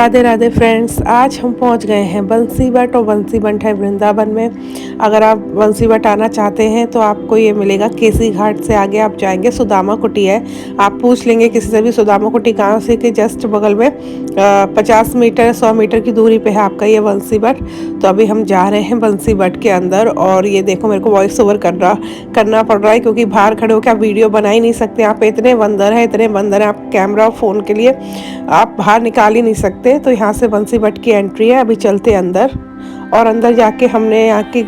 Radhe Radhe friends, आज हम पहुंच गए हैं बंसी बट और बंसी बट है वृंदावन में। अगर आप बंसी बट आना चाहते हैं तो आपको ये मिलेगा केसी घाट से आगे आप जाएंगे, सुदामा कुटी है। आप पूछ लेंगे किसी से भी सुदामा कुटी कहाँ से, कि जस्ट बगल में 50 मीटर 100 मीटर की दूरी पे है आपका ये बंसी बट। तो अभी हम जा रहे हैं बंसी बट के अंदर। और ये देखो, मेरे को वॉइस ओवर करना पड़ रहा है क्योंकि बाहर खड़े होकर आप वीडियो बना ही नहीं सकते। यहाँ पे इतने बंदर हैं, आप कैमरा और फ़ोन के लिए आप बाहर निकाल ही नहीं सकते। तो यहाँ से बंसी बट की एंट्री है। अभी चलते हैं अंदर, और अंदर जाके हमने यहाँ की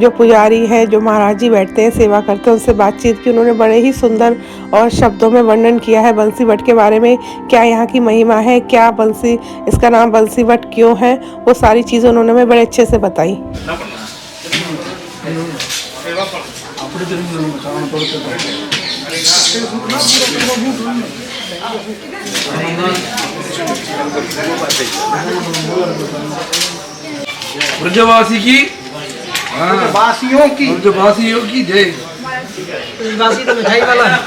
जो पुजारी हैं, जो महाराज जी बैठते हैं सेवा करते हैं, उनसे बातचीत की। उन्होंने बड़े ही सुंदर और शब्दों में वर्णन किया है बंसी बट के बारे में, क्या यहाँ की महिमा है, क्या बंसी, इसका नाम बंसी बट क्यों है, वो सारी चीज़ें उन्होंने हमें बड़े अच्छे से बताई। ब्रजवासी की, ब्रजवासियों की जय। बासी तो मिठाई वाला है।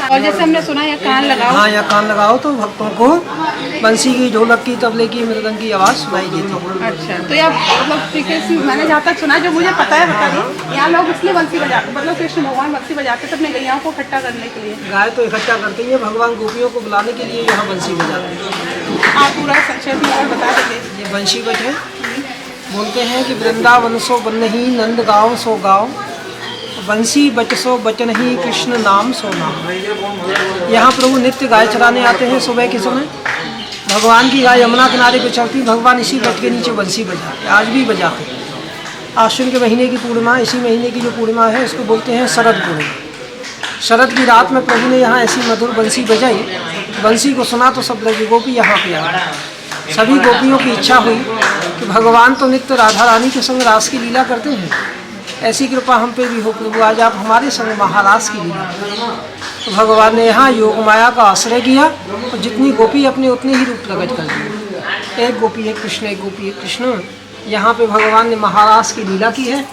और जैसे हमने सुना यहाँ कान लगाओ। हाँ, यहाँ कान लगाओ तो भक्तों को बंसी की, ढोलक की, तबले की, मृदंग की आवाज़ सुनाई देती है। अच्छा, तो यहाँ मतलब मैंने जहाँ तक सुना, जो मुझे पता है बता दें, यहाँ लोग इसलिए बंसी बजाते, मतलब कृष्ण भगवान बंसी बजाते थे अपने गैयाओं को इकट्ठा करने के लिए। गाय तो इकट्ठा करते हैं, भगवान गोपियों को बुलाने के लिए यहाँ बंसी बजाते हैं। आप पूरा संक्षेप में और बता देंगे। ये बंसी बट है। बोलते हैं कि वृंदावन सो बनही, नंद गाँव सो गाँव, बंसी बट सो बचन ही, कृष्ण नाम सो नाम। यहाँ प्रभु नित्य गाय चराने आते हैं सुबह के समय। भगवान की गाय यमुना किनारे पे चलती, भगवान इसी बट के नीचे बंसी बजाते, आज भी बजाते। आश्विन के महीने की पूर्णिमा, इसी महीने की जो पूर्णिमा है उसको बोलते हैं शरद पूर्णिमा। शरद की रात में प्रभु ने यहाँ ऐसी मधुर बंसी बजाई। बंसी को सुना तो सब लगे गोपी यहाँ पे आ। सभी गोपियों की इच्छा हुई कि भगवान तो नित्य राधा रानी के संग रास की लीला करते हैं, ऐसी कृपा हम पे भी हो प्रभु, आज आप हमारे संग महारास की लीला। तो भगवान ने यहाँ योग माया का आश्रय किया और जितनी गोपी अपने उतने ही रूप प्रकट कर दिए। एक गोपी है कृष्ण, एक गोपी है कृष्ण। यहाँ पे भगवान ने महारास की लीला की है।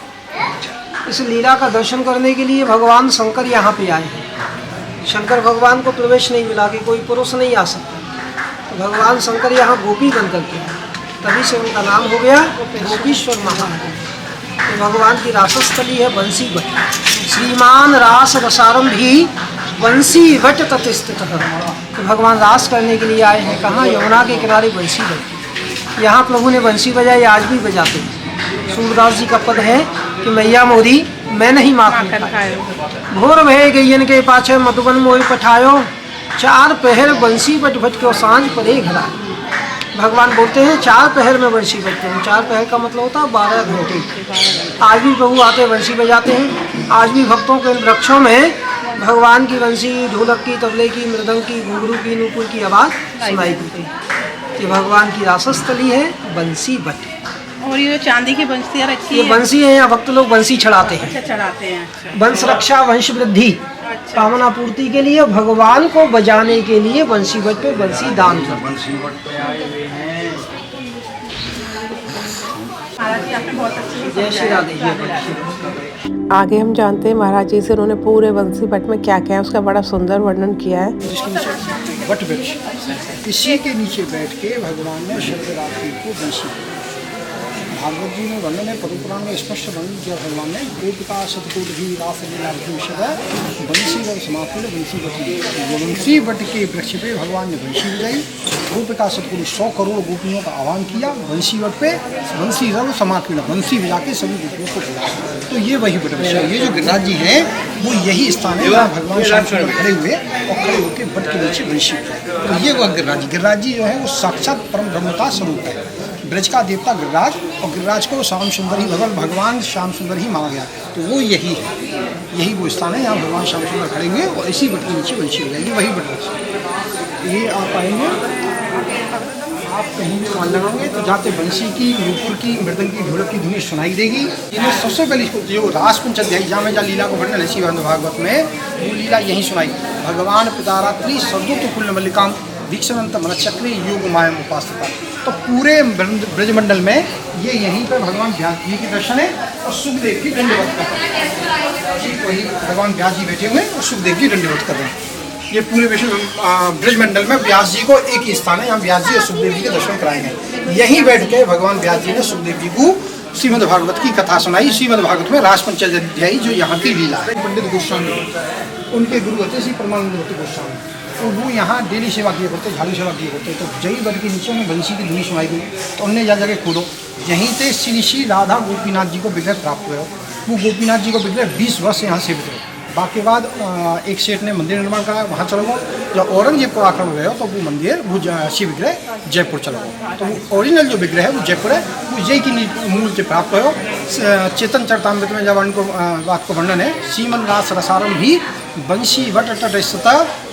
इस लीला का दर्शन करने के लिए भगवान शंकर यहाँ पे आए हैं। शंकर भगवान को प्रवेश नहीं मिला कि कोई पुरुष नहीं आ सकता, तो भगवान शंकर यहाँ गोपी बन करके आए, तभी से उनका नाम हो गया गोपीश्वर महाराज। तो भगवान की रासस्थली है बंसी बट। श्रीमान रास रसारंभी बंसी बट तत्स्थित। तो भगवान रास करने के लिए आए हैं कहाँ? यमुना के किनारे बंसी बट। यहाँ प्रभु ने बंसी बजाई, आज भी बजाते हैं। सूरदास जी का पद है कि मैया मोरी मैं नहीं माखन खायो, भोर भय गैयन के पाछे मधुबन मोहि पठायो, चार पहर बंसी बट भट को सांझ परे घरा। भगवान बोलते हैं 4 पहर में बंसी बजते हैं। 4 पहर का मतलब होता है 12 घंटे। आज भी प्रभु आते बंसी बजाते हैं। आज भी भक्तों के वृक्षों में भगवान की बंसी, ढोलक की, तबले की, मृदंग की, घुंघरू की, नूपुर की आवाज़ सुनाई देती है। ये भगवान की रासस्थली है बंसी बट। और ये चांदी की बंसियाँ रखी ये बंसी है, यहाँ भक्त लोग बंसी चढ़ाते हैं। अच्छा, चढ़ाते हैं। अच्छा। वंश रक्षा, वंश वृद्धि, कामना पूर्ति के लिए, भगवान को बजाने के लिए बंसी बट पे बंसी दान करते। जय श्री राधे। आगे हम जानते हैं महाराज जी से, उन्होंने पूरे बंसी बट में क्या क्या है उसका बड़ा सुंदर वर्णन किया है। वट वृक्ष, इसी के नीचे बैठ के भगवान ने शरदरात्रि को बंसी। भागवत जी में वर्णन है, पद्म पुराण में स्पष्ट वर्णन किया भगवान ने। गोपिका सतकुल भी रासलीला बंसी व समापन बंसी बटी। बंसी बट के वृक्ष पे भगवान ने बंसी बजाई। गोपिका सतकुल 100 करोड़ गोपियों का आह्वान किया बंसी बट पे। बंसी रव समापन, बंसी बजा के सभी गोपियों को बुलाया। तो ये वही बट वृक्ष है। ये जो गिरिराज जी है वो यही स्थान है जहाँ भगवान श्याम सुंदर खड़े हुए और खड़े होकर बट के नीचे बंसी बजाए। तो ये वह गिरिराज जी जो है वो साक्षात परम ब्रह्म का स्वरूप है। ब्रज का देवता गिरिराज, और गिरिराज को श्याम सुंदर ही भगवान श्याम सुंदर ही माना गया। तो वो यही है, यही वो स्थान है जहाँ भगवान श्याम सुंदर खड़ेंगे और इसी बट के नीचे बंसी हो जाएगी, वही बट। ये आप आएंगे, आप कहीं भी मान लगाएंगे तो जाते बंसी की, नूपुर की, मृदंग की, ढोलक की धुनी सुनाई देगी। इन्हें सबसे पहले जो रासकुंच अध्याय जहाँ में लीला को वर्णन है श्री भागवत में, वो लीला यही सुनाई। भगवान पितारात्रि सर्वोत्त कुल मल्लिकाम दीक्षानंत मनचक्री योग मायम उपासता। तो पूरे ब्रजमंडल में ये यहीं पर भगवान व्यास जी के दर्शन है और सुखदेव की दंडवत कर रहे हैं। वही भगवान व्यास जी बैठे हुए हैं और सुखदेव जी दंडवत कर रहे हैं। ये पूरे विश्व ब्रज मंडल में व्यास जी को एक ही स्थान है, यहाँ व्यास जी और सुखदेव जी के दर्शन कराए गए। यहीं बैठ के भगवान व्यास जी ने सुखदेव जी को श्रीमद् भागवत की कथा सुनाई। श्रीमद् भागवत में रास पंचाध्यायी जो यहाँ की लीला है। पंडित गोस्वामी उनके गुरु होते श्री परमानंद भट्ट गोस्वामी, तो वो यहाँ डेली सेवा किए करते, झाड़ू सेवा किए करते। तो जई बन के नीचे उन्हें बंसी की धुनी सुनाई गई, तो उनने जा जाके खोलो, यहीं से श्री राधा गोपीनाथ जी को विग्रह प्राप्त हुआ। वो गोपीनाथ जी को विग्रह 20 वर्ष यहाँ सेवित रहे। बाकी बाद एक सेठ ने मंदिर निर्माण कराया, वहाँ चलो गो। जब औरंगजेब को आक्रमण गया तो वो मंदिर वो शिव विग्रह जयपुर चला गया। तो वो ओरिजिनल जो विग्रह है वो जयपुर है, वो जय की मूल से प्राप्त हो। चेतन चरतामृत में जब उनको बात को वर्णन है, सीमन रास रसारम भी बंशी वट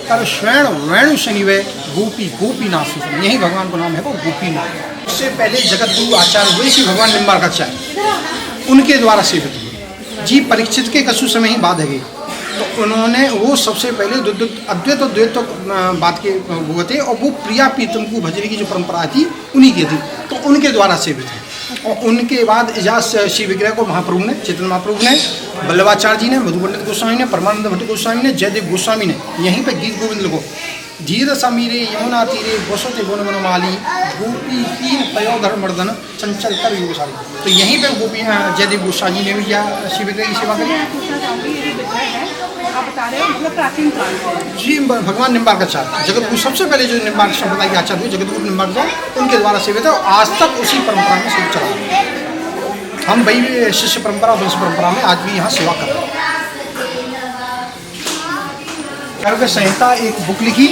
कर स्वर्ण वेणु शनिवे गोपी गोपीनाथ, यही भगवान का नाम है वो गोपीनाथ। उससे पहले जगत गुरु आचार्य हुए श्री भगवान निम्बार्काचार्य, उनके द्वारा सेवित हुए जी। परीक्षित के कछु समय ही बाद है, तो उन्होंने वो सबसे पहले अद्वैत और द्वैत बात के हुए थे, और वो प्रिया प्रीतम को भजने की जो परंपरा थी उन्हीं की थी, तो उनके द्वारा सेवित है। और उनके बाद इजाज शिव विग्रह को महाप्रभु ने, चेतन महाप्रभु ने, वल्लभाचार्य जी ने, मधु पंडित गोस्वामी ने, परमानंद भट्ट गोस्वामी ने, जयदेव गोस्वामी ने यहीं पे गीत गोविंद लिखो। धीर समीरे यमुना तीरे बसोते गुण मनमाली गोपी तीन पयोधर मर्दन चंचल कर योगशाली। तो यहीं पे गोपी जयदेव गोस्वामी जी ने भी किया शिव विग्रह की सेवा करी। आप बता रहे हो मतलब प्राचीन काल से जी। भगवान निम्बार्काचार्य जगतगुरु, सबसे पहले जो निम्बार्क संप्रदाय के आचार्य हुए जगतगुरु निम्बार्काचार्य, उनके द्वारा सेवित है, और आज तक उसी परंपरा में सेवा चला। हम वही शिष्य परंपरा वंश परंपरा में आज भी यहाँ सेवा कर रहे हैं। गर्ग संहिता एक बुक लिखी,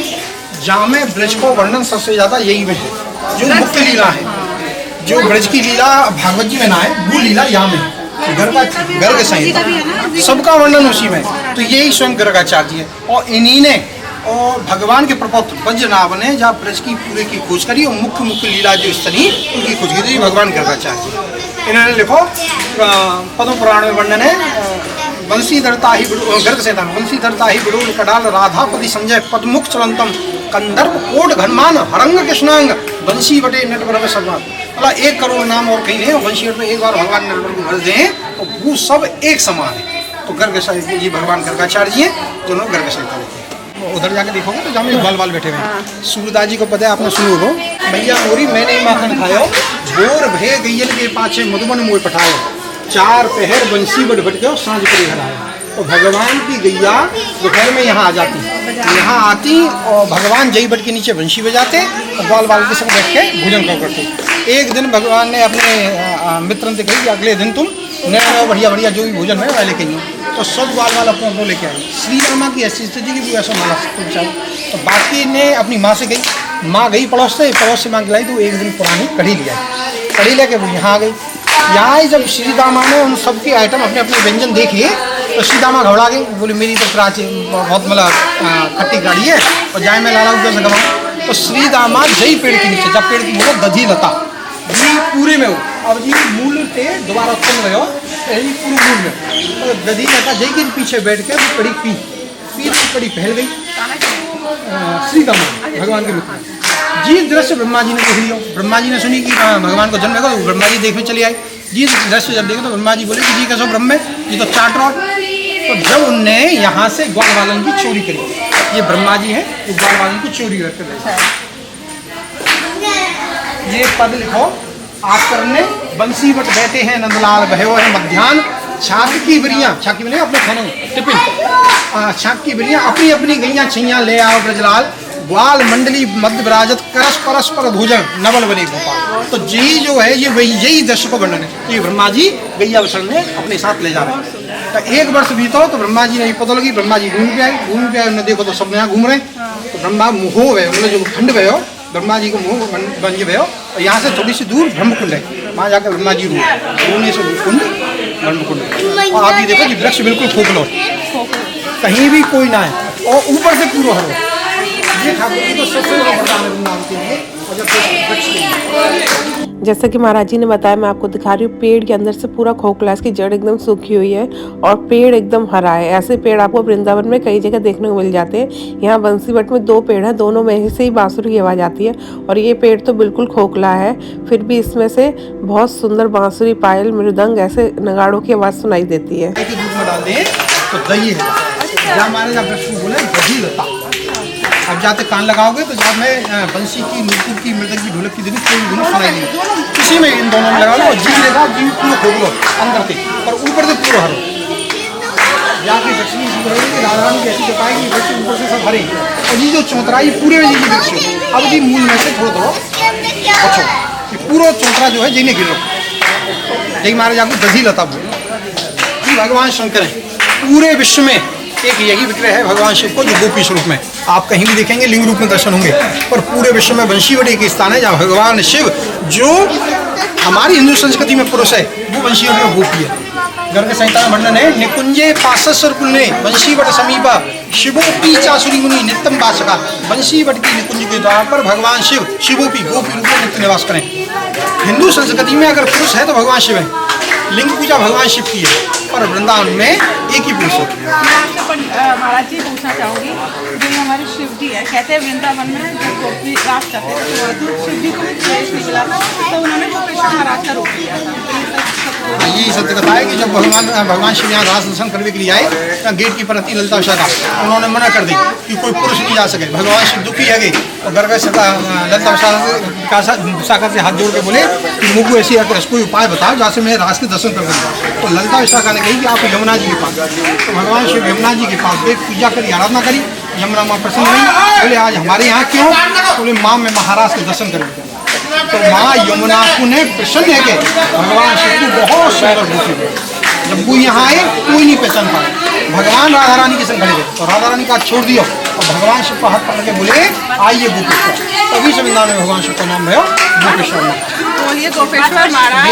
जहाँ में ब्रज को वर्णन सबसे ज़्यादा यही में है, जो मुख्य लीला है, जो ब्रज की लीला भागवत जी में ना है, वो लीला यहाँ में है। गर्ग संहिता सबका वर्णन उसी में, तो यही स्वयं गर्गाचार्य जी है। और इन्हीं ने और भगवान के प्रपौत्र वज्रनाभ ने जहाँ ब्रज की पूरे की खोज करी, और मुख्य मुख्य लीला जो स्थली उनकी खोज की थी भगवान गर्गाचार्य जी। इन्होंने लिखो पद्म पुराण में वर्णन है, वंशीधरता ही गर्ग संहिता में वंशीधरता ही बिडोल कडाल राधापति संजय पद्मुख चलंतम कंदर्प कोट घनमान हरंग कृष्णांग वंशी बटे नटवर में सर्वात। मतलब 1 करोड़ नाम और कहीं नहीं, वंशी में एक बार भगवान नटवर को भर दें तो वो सब एक समान है। तो गर्ग संहिता जी भगवान गर्गाचार्य जी हैं, जो लोग गर्ग संहिता लिखे। उधर जाके देखोगे तो जहाँ बाल बाल बैठे हुए हैं। सूरदास जी को पता है, आपने सुनो हो, भैया मोरी मैंने माखन खायो, भोर भे गैयल के पाछे मधुबन मोय पठायो, 4 पहर बंसी बट भटके सांझ पर घर आए। तो भगवान की गैया दोपहर में यहाँ आ जाती, यहाँ आती और भगवान जई बट के नीचे बंसी बजाते और बाल बाल के संग बैठ के भोजन करते। एक दिन भगवान ने अपने मित्र से कही कि अगले दिन तुम नया बढ़िया बढ़िया जो भी भोजन है वह लेके आइए। तो सब बाल बाल अपने लेके आए। श्री रामा की ऐसी स्थिति की भी ऐसा माला चाहिए। तो बाकी ने अपनी माँ से गई, माँ गई पड़ोस से माँ लाई, तो एक दिन पुरानी कढ़ी लिया, कढ़ी लेके वो यहाँ आ गई। यहाँ जब श्री दामा ने उन सबके आइटम अपने अपने व्यंजन देखिए तो श्री दामा घबरा गई, बोली मेरी तो प्राचीन बहुत मतलब खट्टी गाड़ी है और जाए मैं लाड़ा रुपये से गवाऊँ। तो श्री दामा जई पेड़ के नीचे, जब पेड़ की बोलो दधी लता जी पूरे में हो, अब जी मूल से दोबारा उत्पन्न रहे हो यही पूरे मूल में, तो दधी लता जई के पीछे बैठ के वो कड़ी पी कड़ी फैल गई। श्री दामा भगवान के रूप में जी दृश्य ब्रह्मा जी ने देख लिया। ब्रह्मा जी ने सुनी कि भगवान को जन्म है, तो ब्रह्मा जी देखने चले आए। जी दृश्य जब देखे तो ब्रह्मा जी बोले कि जी कैसो ब्रह्म है, ये तो चाट रहा। तो जब उनने यहाँ से ग्वाल वालन की चोरी करी, ये ब्रह्मा जी हैं, ये ग्वाल वालन की चोरी करते रहे। ये पद लिखो, आप करने बंसी बट बैठे हैं नंदलाल भयो है मध्यान्ह, छाक की बिरियाँ, छाक की बिरियाँ अपने खानों टिफिन, छाक की बिरियाँ अपनी अपनी गैया छैया ले आओ ब्रजलाल, ग्वाल मंडली मध्य विराजत करस परस्पर भोजन नवल बने गोपाल। तो जी जो है ये वही यही दृश्य को वर्णन है। तो ये ब्रह्मा जी गैया वसरने अपने साथ ले जा रहे हैं। तो 1 वर्ष बीतो तो ब्रह्मा जी ने पता लगी, ब्रह्मा जी घूम के आए, उन्हें देखो तो सब यहाँ घूम रहे हैं। तो ब्रह्मा मुँह है, उन्हें जो खंड भयो ब्रह्मा जी को मुँह बन गए भयो, और यहाँ से थोड़ी सी दूर ब्रह्मकुंड है, वहाँ जाकर ब्रह्मा जी रूने से कुंड ब्रह्मकुंड। और आप ये देखो कि वृक्ष बिल्कुल खोखलो, कहीं भी कोई ना है, और ऊपर से पूरा हरो। ये ठाकुर जी को सबसे बड़ा वरदान है वृंदावन के लिए। और जब वृक्ष के लिए जैसा कि महाराज जी ने बताया, मैं आपको दिखा रही हूँ, पेड़ के अंदर से पूरा खोखला, इसकी जड़ एकदम सूखी हुई है और पेड़ एकदम हरा है। ऐसे पेड़ आपको वृंदावन में कई जगह देखने को मिल जाते हैं। यहाँ बंसीवट में 2 पेड़ हैं, दोनों में से ही बांसुरी की आवाज़ आती है, और ये पेड़ तो बिल्कुल खोखला है, फिर भी इसमें से बहुत सुंदर बांसुरी, पायल, मृदंग, ऐसे नगाड़ों की आवाज़ सुनाई देती है। दूध में डाल दें तो दही है, जहाँ हमारे यहाँ बोले दही लता, अब जाते कान लगाओगे तो जब मैं बंसी की, नुपुर की, मृदंग की, ढोलक की धुन कोई धुन सुनाई देगी। किसी में इन दोनों में लगा लो और जीव लेगा, जीव पूरा खोल लो अंदर से और ऊपर से पूरा हरो। जाके दक्षिणी जी रहेगी, राधा रानी कैसी बताएगी, वैसे ऊपर से सब भरे और ये जो चौतराई पूरे में जी वृक्ष अब जी मूल में से थोड़ा थोड़ा बचो, ये पूरा चौतरा जो है जिन्हें गिरो जय महाराज आपको दधी लता बोले। भगवान शंकर है पूरे विश्व में एक यही विग्रह है भगवान शिव को जो गोपी स्वरूप में आप कहीं भी देखेंगे लिंग रूप में दर्शन होंगे, पर पूरे विश्व में बंशीवटी एक स्थान है जहाँ भगवान शिव जो हमारी हिंदू संस्कृति में पुरुष है वो बंशीवटी में गोपी है। गर्ग संहिता में वर्णन है निकुंजे पासस्वर कुल्ले बंशीवट समीपा शिवोपी चासुरी मुनि नित्यम वासका। बंशीवट की निकुंज के द्वार पर भगवान शिव शिवोपी गोपी रूप में नित्य निवास करें। हिंदू संस्कृति में अगर पुरुष है तो भगवान शिव है, लिंग पूजा भगवान शिव की है, पर वृंदावन में एक ही पुरुष है। महाराज जी पूछना चाहूँगी, जो हमारे शिव जी है, कहते हैं वृंदावन में जब गोपी रास करते थे तो शिव जी को भी क्लेश निकला था तो उन्होंने गोपेश्वर महाराज का रूप लिया था। यही सत्य कथा है कि जब भगवान शिव यहाँ रास दर्शन करने के लिए आए, गेट की प्रति ललिता विशाखा उन्होंने मना कर दी कि कोई पुरुष नहीं जा सके। भगवान शिव दुखी है गए और गर्ग ललिता विशाखा से हाथ जोड़ के बोले कि मुझको ऐसी कोई उपाय बताओ जहाँ से मैं रास के दर्शन कर सकूँ। तो ललिता विशाखा ने कही कि आप यमुना जी के पास। तो भगवान शिव यमुना जी के पास गए, पूजा करी, आराधना करी, यमुना माँ प्रसन्न हुई, बोले आज हमारे यहाँ क्यों? बोले माँ मैं महाराज के दर्शन करेंगे। तो माँ यमुना को ने प्रसन्न है कि भगवान शिव को बहुत सुंदर गोपी है। जब वो यहाँ आए कोई नहीं पहचान पाए, भगवान राधा रानी के संग खड़े थे तो राधा रानी का छोड़ दिया और भगवान शिव का हाथ पकड़ के बोले आइए गोपेश्वर। तभी से वृंदावन में भगवान शिव का नाम रहा गोपेश्वर में। बोलिए गोपेश्वर महाराज।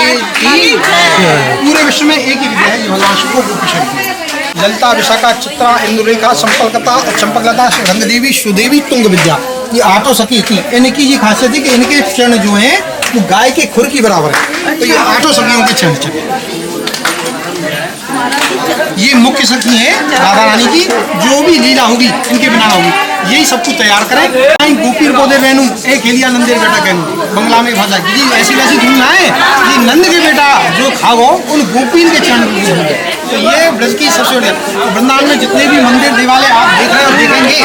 पूरे विश्व में एक ही विद्या है जो भगवान शिव को गोपेश्वर की। ललिता विशाखा चित्रा इंदुरेखा संपलकता चंपकलता रंगदेवी सुदेवी तुंग विद्या, ये आठों सखी थी। इनकी ये खासियत थी कि इनके चरण जो हैं वो गाय के खुर की बराबर है। तो ये आठों सखियों के चरण चले। ये मुख्य सखी है राधा रानी की, जो भी लीला होगी इनके बिना होगी, यही सब कुछ तैयार करें। गोपीर बोधे बहनू एक हेलिया नंदेर बेटा कहूँ बंगला में भाषा की ऐसी वैसी धुन है। ये नंद के बेटा जो खाओ उन गोपीन के चरण तो ये ब्रज की सबसे बड़ी। तो वृंदावन में जितने भी मंदिर देवालय आप देख रहे हैं और देखेंगे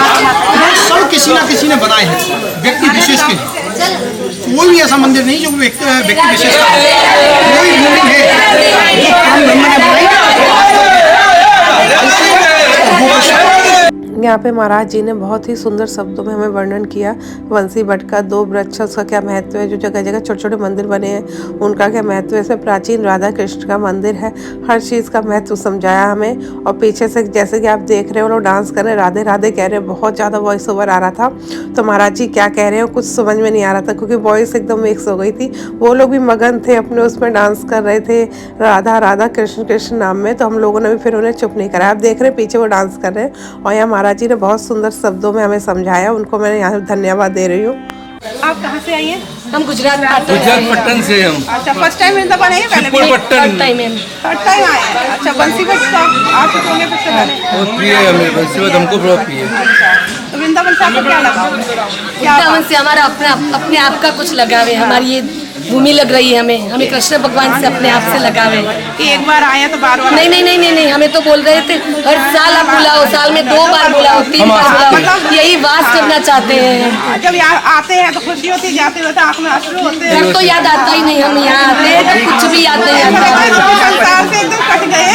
सब किसी ना किसी ने बनाए हैं व्यक्ति विशेष के लिए। कोई भी ऐसा मंदिर नहीं जो व्यक्ति विशेष का कोई भी है जो काम ब्रह्म ने बनाई। यहाँ पे महाराज जी ने बहुत ही सुंदर शब्दों में हमें वर्णन किया बंसी बट का, दो वृक्ष, उसका क्या महत्व है, जो जगह जगह छोटे छोटे मंदिर बने हैं उनका क्या महत्व है, इसमें प्राचीन राधा कृष्ण का मंदिर है, हर चीज़ का महत्व समझाया हमें। और पीछे से जैसे कि आप देख रहे हो लोग डांस कर रहे हैं, राधे राधे कह रहे हैं, बहुत ज़्यादा वॉइस ओवर आ रहा था। तो महाराज जी क्या कह रहे हैं कुछ समझ में नहीं आ रहा था क्योंकि वॉइस एकदम मिक्स हो गई थी। वो लोग भी मगन थे अपने उसमें, डांस कर रहे थे राधा राधा कृष्ण कृष्ण नाम में। तो हम लोगों ने भी फिर उन्हें चुप नहीं कराया। आप देख रहे हैं पीछे वो डांस कर रहे हैं और यहाँ महाराज जी ने बहुत सुंदर शब्दों में हमें समझाया, उनको मैं यहाँ धन्यवाद दे रही हूँ। आप कहाँ से आई हैं? हम गुजरात पट्टन से हम। अच्छा, फर्स्ट टाइम वृंदावन आए? पहले पट्टन टाइम है। थर्ड टाइम आए हैं। अच्छा, बंसी बट का आप चुके होंगे सबसे पहले? बहुत प्रिय है हमें, बंसी बट हमको बहुत प्रिय है। तो वृंदावन से आपको क्या लगा? वृंदावन से हमारा अपने आप का कुछ लगाव है। हमारी ये भूमि लग रही है हमें कृष्ण भगवान से अपने आप से लगाव है कि एक बार आया तो बार बार? नहीं, हमें तो बोल रहे थे हर साल आप बुलाओ, साल में 2 बार बुलाओ, 3 बार बुलाओ, यही वास करना चाहते हैं। जब यहाँ आते हैं तो खुशी होती है, जाते हुए आँख में आंसू होते हैं? तब तो याद आता ही नहीं, हम यहाँ आते हैं तो कुछ भी याद नहीं आता, संसार से एकदम कट गए,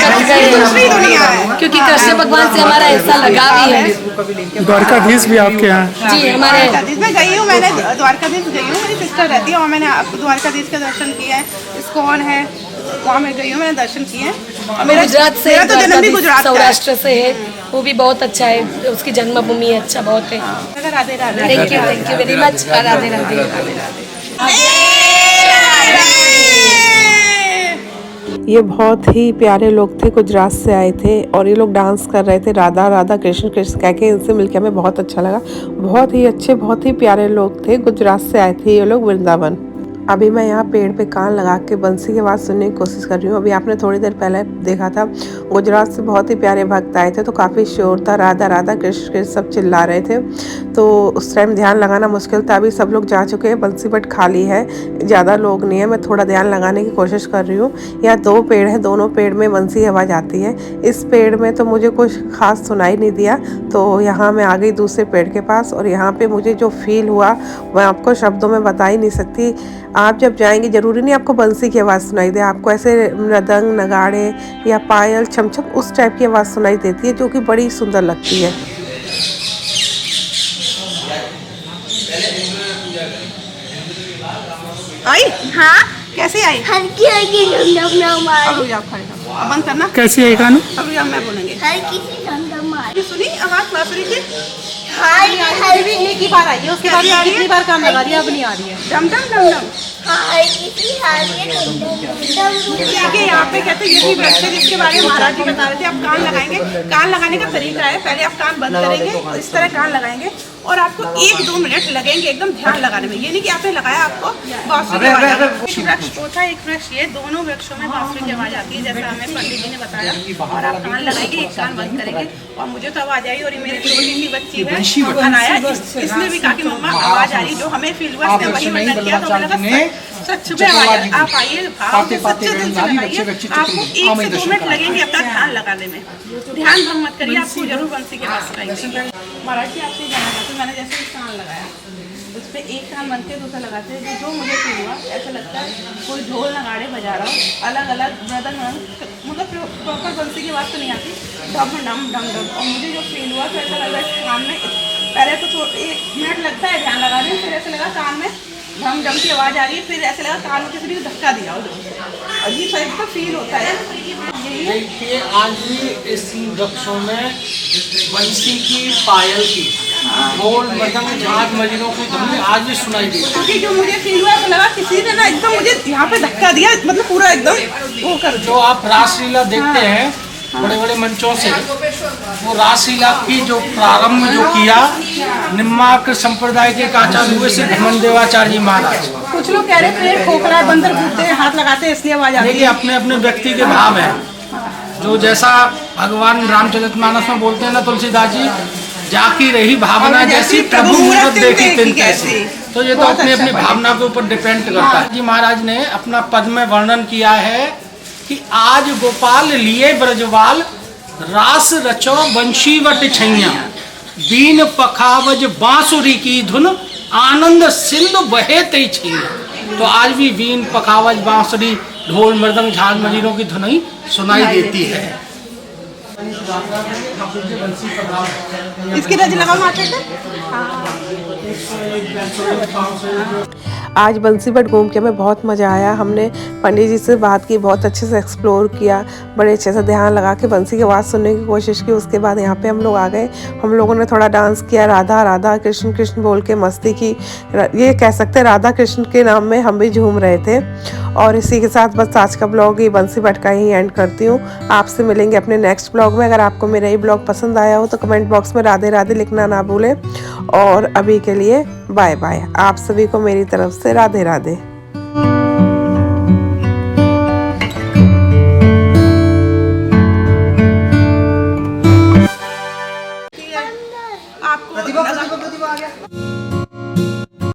दूसरी दुनिया है। क्योंकि कृष्ण भगवान से हमारा ऐसा लगाव ही है। द्वारकाधीश भी आपके यहाँ? जी हमारे मैं गई हूँ, मैंने द्वारकाधीश गई हूँ, मेरी सिस्टर रहती है और मैंने द्वारकाधीश के दर्शन किए हैं। इस्कॉन है वहाँ मैं गई हूँ, मैंने दर्शन किए हैं। और मेरा गुजरात से, मेरा तो जन्म भी गुजरात का है। सौराष्ट्र से है, वो भी बहुत अच्छा है, उसकी जन्मभूमि है, अच्छा बहुत है। Radhe Radhe. Thank you very much. Radhe Radhe. ये बहुत ही प्यारे लोग थे, गुजरात से आए थे और ये लोग डांस कर रहे थे राधा राधा कृष्ण कृष्ण कह के। इनसे मिलकर हमें बहुत अच्छा लगा। बहुत ही अच्छे बहुत ही प्यारे लोग थे, गुजरात से आए थे ये लोग वृंदावन। अभी मैं यहाँ पेड़ पे कान लगा के बंसी की आवाज़ सुनने की कोशिश कर रही हूँ। अभी आपने थोड़ी देर पहले देखा था, गुजरात से बहुत ही प्यारे भक्त आए थे, तो काफ़ी शोर था, राधा राधा कृष्ण कृष्ण सब चिल्ला रहे थे, तो उस टाइम ध्यान लगाना मुश्किल था। अभी सब लोग जा चुके हैं, बंसी बट खाली है, ज़्यादा लोग नहीं है। मैं थोड़ा ध्यान लगाने की कोशिश कर रही हूँ। यहाँ 2 पेड़ हैं, दोनों पेड़ में बंसी की आवाज़ आती है। इस पेड़ में तो मुझे कुछ खास सुनाई नहीं दिया, तो यहाँ मैं आ गई दूसरे पेड़ के पास, और यहाँ पे मुझे जो फील हुआ मैं आपको शब्दों में बता ही नहीं सकती। आप जब जाएंगे, ज़रूरी नहीं आपको बंसी की आवाज़ सुनाई दे, आपको ऐसे मृदंग, नगाड़े या पायल, छमछम उस टाइप की आवाज़ सुनाई देती है, जो कि बड़ी सुंदर लगती है। आई? हाँ, कैसे आई? हल्की हल्की डम अभी आप खड़े हो, अब बंद करना। कैसी है गाना? अभी आप मैं बोलेंगे। हल्की सी डम ये सुनी आवाज़ क्लासरी की? हल्की एक ही बार आई है, उसके बाद कितनी बार काम लगा रही है, अब नहीं आ रही है। डम डम डम डम। देखिए यहाँ पे कहते हैं यही वृक्ष है जिसके बारे में महाराज जी बता रहे थे। आप कान लगाएंगे, कान लगाने का तरीका है, पहले आप कान बंद करेंगे और इस तरह कान लगाएंगे, और आपको 1-2 मिनट लगेंगे एकदम ध्यान लगाने में। ये नहीं कि आपने लगाया आपको बांसुरी की आवाज़। एक वृक्ष तो था, एक वृक्ष ये, दोनों वृक्षों में बांसुरी की आवाज़ आती है, जैसा हमें पंडित जी ने बताया। और आप कान लगाएंगे, एक कान बंद करेंगे, और मुझे तो आवाज़ आई। और ये मेरी छोटी सी बच्ची है, बनाया, इसने भी कहा कि मम्मा आवाज़ आ रही, जो हमें फील हुआ इसने वही वर्णन किया, तो मुझे लगा सच में आवाज़ आ रही। आप आइए, भाव से सच्चे दिल से लगाइए, आपको 1 से 2 मिनट लगेंगे अपना ध्यान लगाने में। ध्यान भंग मत करिए, आपको जरूर बंसी के पास सुनाएंगे। महाराज जी आपसे जाना चाहते, मैंने जैसे कान लगाया, उस पर एक कान बनते हैं, दूसरा लगाते हैं, जो मुझे फील हुआ ऐसा लगता है कोई ढोल नगाड़े बजा रहा हो, अलग अलग मृदंग, मतलब प्रॉपर बंसी की आवाज़ तो नहीं आती, डम डम डम डम। और मुझे जो फील हुआ तो ऐसा लग रहा है कान में, पहले तो 1 मिनट लगता है ध्यान लगाने में, फिर ऐसा लगा कान में धम धम की आवाज़ आ रही है, फिर ऐसे लगा कान में किसी ने धक्का दिया हो, अजीब टाइप का फील होता है। देखिए आज भी इस वृक्षों में बंसी की, पायल की, ढोल, मृदंग, झांझ, मजीरों की ध्वनि आज भी सुनाई देती है। क्योंकि जो मुझे फील हुआ ऐसा लगा किसी ने ना एकदम मुझे यहाँ पे धक्का दिया, मतलब पूरा एकदम वो कर। जो आप रासलीला देखते हैं बड़े बड़े मंचों से, वो रासलीला की जो प्रारंभ जो किया निम्मार्क संप्रदाय के आचार्य हुए से घमन देवाचार्य जी महाराज। कुछ लोग कह रहे पेड़ खोखला, बंदर कूदते हैं, हाथ लगाते हैं, इसलिए आवाज आती है। देखिए अपने अपने व्यक्ति के भाव है, जो जैसा भगवान रामचरितमानस में बोलते हैं ना तुलसीदास जी, जाकी रही भावना जैसी प्रभु मूरत देखी तिन तैसी। तो ये तो अपनी अपनी भावना के ऊपर डिपेंड करता है। जी महाराज ने अपना पद में वर्णन किया है कि आज गोपाल लिए ब्रजवाल, रास रचो बंशीवट छैया, बीन पखावज बांसुरी की धुन, आनंद सिंधु बहे तई छैया। तो आज भी बीन, पखावज, बांसुरी, ढोल, मृदंग, झांझ, मजीरों की धुन सुनाई देती है। इसकी रज लगाओ माथे पे। आज बंसी बट घूम के हमें बहुत मज़ा आया। हमने पंडित जी से बात की, बहुत अच्छे से एक्सप्लोर किया, बड़े अच्छे से ध्यान लगा के बंसी की आवाज़ सुनने की कोशिश की। उसके बाद यहाँ पे हम लोग आ गए, हम लोगों ने थोड़ा डांस किया, राधा राधा कृष्ण कृष्ण बोल के मस्ती की। ये कह सकते हैं राधा कृष्ण के नाम में हम भी झूम रहे थे। और इसी के साथ बस आज का ब्लॉग ये बंसी बट का ही एंड करती हूँ। आपसे मिलेंगे अपने नेक्स्ट ब्लॉग में। अगर आपको मेरा ये ब्लॉग पसंद आया हो तो कमेंट बॉक्स में राधे राधे लिखना ना भूलें। और अभी के लिए बाय बाय। आप सभी को मेरी तरफ से राधे राधे।